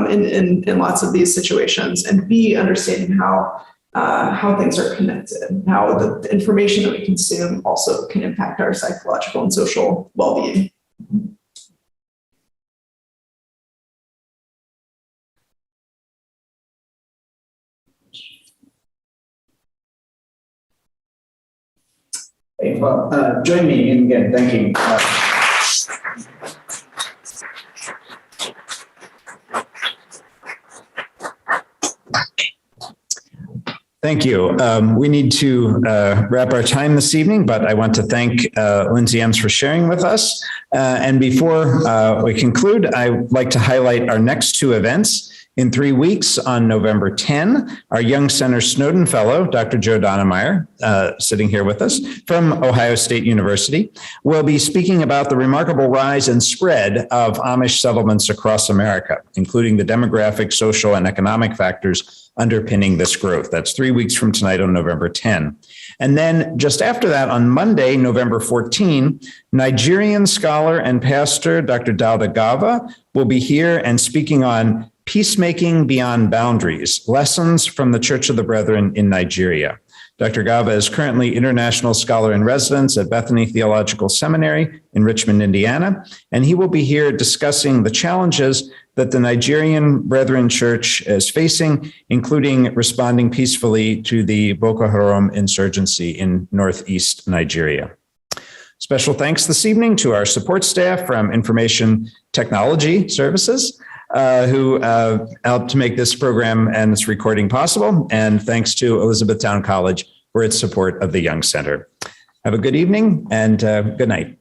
in lots of these situations, and B, understanding how things are connected, how the information that we consume also can impact our psychological and social well-being. Well, join me in again thanking Thank you. We need to wrap our time this evening, but I want to thank Lindsay Ems for sharing with us. And before we conclude, I would like to highlight our next two events. In 3 weeks, on November 10, our Young Center Snowden Fellow, Dr. Joe Donnemeyer, sitting here with us from Ohio State University, will be speaking about the remarkable rise and spread of Amish settlements across America, including the demographic, social, and economic factors underpinning this growth. That's 3 weeks from tonight on November 10. And then just after that, on Monday, November 14, Nigerian scholar and pastor Dr. Dauda Gava will be here and speaking on Peacemaking Beyond Boundaries, Lessons from the Church of the Brethren in Nigeria. Dr. Gava is currently International Scholar in Residence at Bethany Theological Seminary in Richmond, Indiana, and he will be here discussing the challenges that the Nigerian Brethren Church is facing, including responding peacefully to the Boko Haram insurgency in northeast Nigeria. Special thanks this evening to our support staff from Information Technology Services, who helped to make this program and this recording possible. And thanks to Elizabethtown College for its support of the Young Center. Have a good evening and good night.